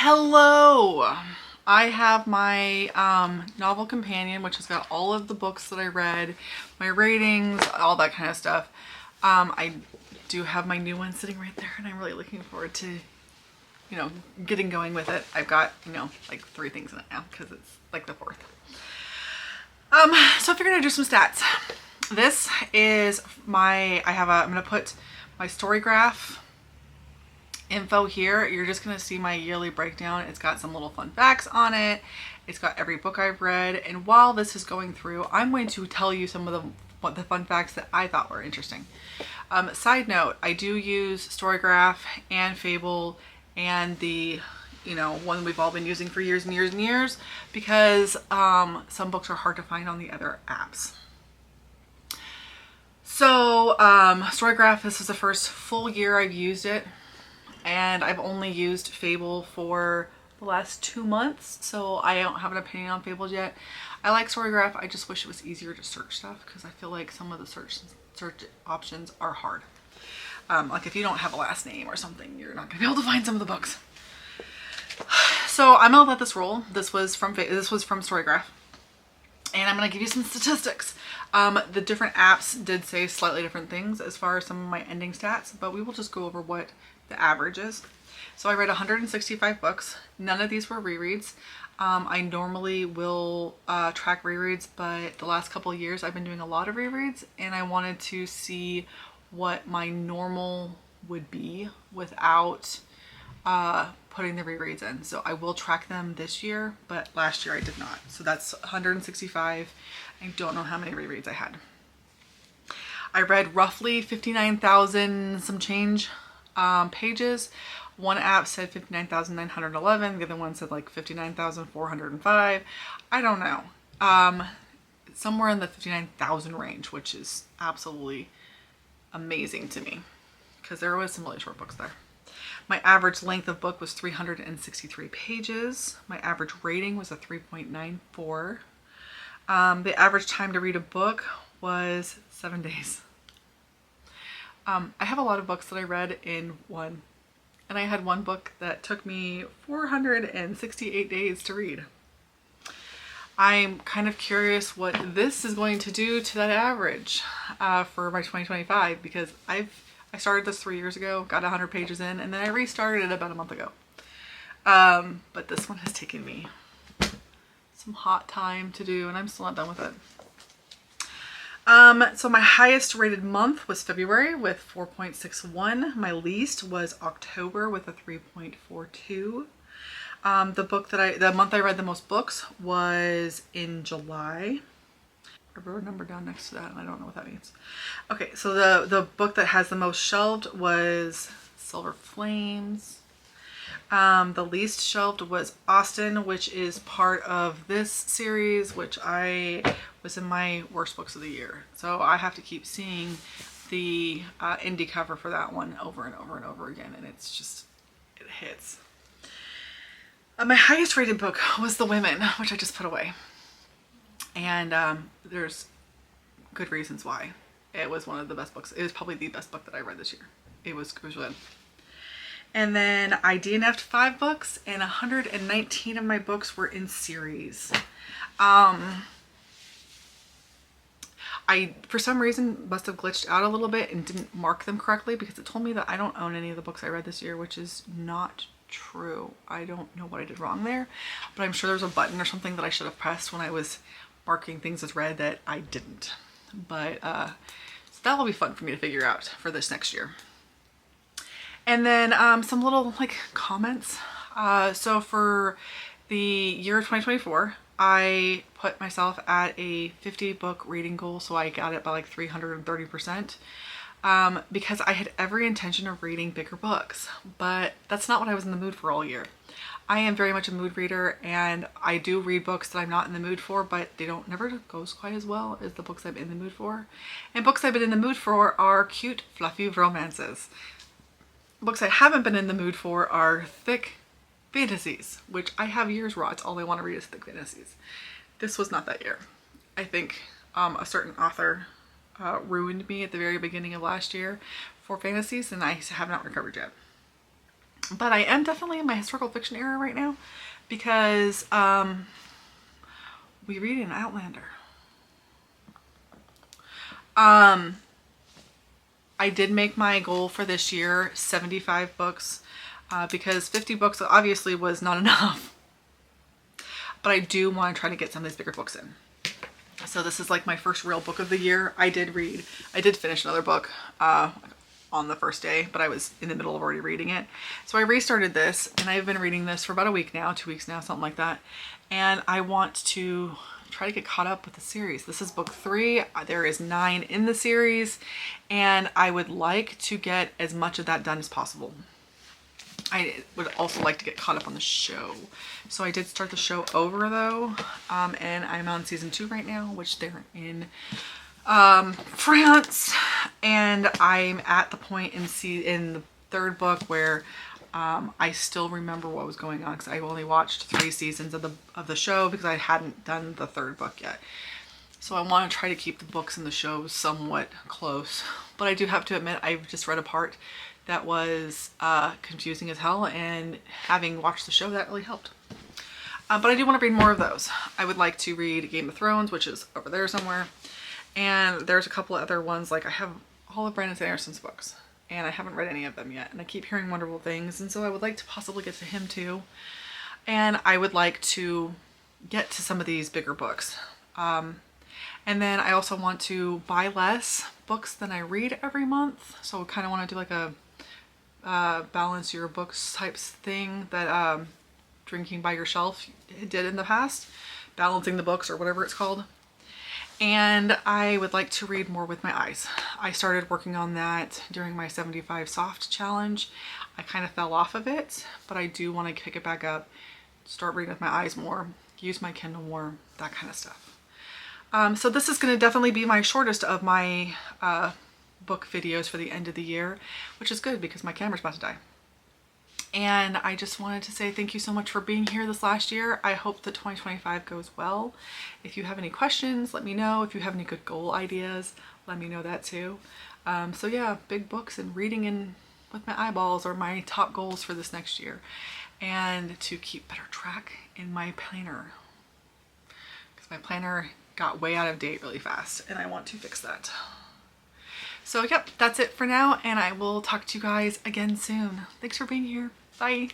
Hello! I have my novel companion, which has got all of the books that I read, my ratings, all that kind of stuff. I do have my new one sitting right there, and I'm really looking forward to, getting going with it. I've got, like 3 things in it now because it's like the 4th. So I figured I'd do some stats. This is I'm gonna put my story graph info here. You're just going to see my yearly breakdown. It's got some little fun facts on it. It's got every book I've read. And while this is going through, I'm going to tell you some of the fun facts that I thought were interesting. Side note, I do use Storygraph and Fable and the one we've all been using for years and years and years because some books are hard to find on the other apps. So Storygraph, this is the first full year I've used it. And I've only used Fable for the last 2 months, so I don't have an opinion on Fables yet. I like Storygraph. I just wish it was easier to search stuff because I feel like some of the search options are hard. Like if you don't have a last name or something, you're not gonna be able to find some of the books. So I'm gonna let this roll. This was from Storygraph, and I'm gonna give you some statistics. The different apps did say slightly different things as far as some of my ending stats, but we will just go over what the average is. So I read 165 books. None of these were rereads. I normally will track rereads, but the last couple of years I've been doing a lot of rereads, and I wanted to see what my normal would be without putting the rereads in. So I will track them this year, but last year I did not. So that's 165. I don't know how many rereads I had. I read roughly 59,000 some change pages. One app said 59,911. The other one said like 59,405. I don't know. Somewhere in the 59,000 range, which is absolutely amazing to me because there was some really short books there. My average length of book was 363 pages. My average rating was a 3.94. The average time to read a book was 7 days. I have a lot of books that I read in one, and I had one book that took me 468 days to read. I'm kind of curious what this is going to do to that average for my 2025 because I started this 3 years ago, got 100 pages in, and then I restarted it about a month ago. But this one has taken me some hot time to do, and I'm still not done with it. So my highest rated month was February with 4.61. My least was October with a 3.42. The month I read the most books was in July. I wrote a number down next to that and I don't know what that means. Okay, so the book that has the most shelved was Silver Flames. The least shelved was Austin, which is part of this series, which I was in my worst books of the year. So I have to keep seeing the indie cover for that one over and over and over again, and it's just, it hits. My highest rated book was The Women, which I just put away. And there's good reasons why. It was one of the best books. It was probably the best book that I read this year. It was really good. And then I DNF'd 5 books, and 119 of my books were in series. I, for some reason, must have glitched out a little bit and didn't mark them correctly because it told me that I don't own any of the books I read this year, which is not true. I don't know what I did wrong there, but I'm sure there's a button or something that I should have pressed when I was marking things as read that I didn't. But so that will be fun for me to figure out for this next year. And then some little like comments. So for the year of 2024, I put myself at a 50 book reading goal. So I got it by like 330%. Because I had every intention of reading bigger books, but that's not what I was in the mood for all year. I am very much a mood reader, and I do read books that I'm not in the mood for, but they never goes quite as well as the books I'm in the mood for. And books I've been in the mood for are cute, fluffy romances. Books I haven't been in the mood for are thick fantasies, which I have years raw. It's all I want to read is thick fantasies. This was not that year. I think a certain author ruined me at the very beginning of last year for fantasies, and I have not recovered yet. But I am definitely in my historical fiction era right now because we read an Outlander. I did make my goal for this year 75 books because 50 books obviously was not enough. But I do want to try to get some of these bigger books in. So this is like my first real book of the year. I did finish another book on the first day, but I was in the middle of already reading it. So I restarted this and I've been reading this for about a week now, 2 weeks now, something like that. And I want to try to get caught up with the series. This is book 3. There is 9 in the series and I would like to get as much of that done as possible. I would also like to get caught up on the show. So I did start the show over though, and I'm on season 2 right now, which they're in France, and I'm at the point in the 3rd book where I still remember what was going on because I only watched 3 seasons of the show because I hadn't done the 3rd book yet. So I want to try to keep the books and the shows somewhat close, but I do have to admit I've just read a part that was confusing as hell, and having watched the show, that really helped. But I do want to read more of those. I would like to read Game of Thrones, which is over there somewhere. And there's a couple of other ones, like I have all of Brandon Sanderson's books, and I haven't read any of them yet. And I keep hearing wonderful things, and so I would like to possibly get to him too. And I would like to get to some of these bigger books. And then I also want to buy less books than I read every month. So I kind of want to do like a balance your books types thing that Drinking by Yourself did in the past, balancing the books or whatever it's called. And I would like to read more with my eyes. I started working on that during my 75 soft challenge. I kind of fell off of it, but I do want to pick it back up, start reading with my eyes more, use my Kindle more, that kind of stuff. So this is going to definitely be my shortest of my book videos for the end of the year, which is good because my camera's about to die. And I just wanted to say thank you so much for being here this last year. I hope that 2025 goes well. If you have any questions, let me know. If you have any good goal ideas, let me know that too. So yeah, big books and reading in with my eyeballs are my top goals for this next year. And to keep better track in my planner, because my planner got way out of date really fast and I want to fix that. So yep, that's it for now, and I will talk to you guys again soon. Thanks for being here. Bye.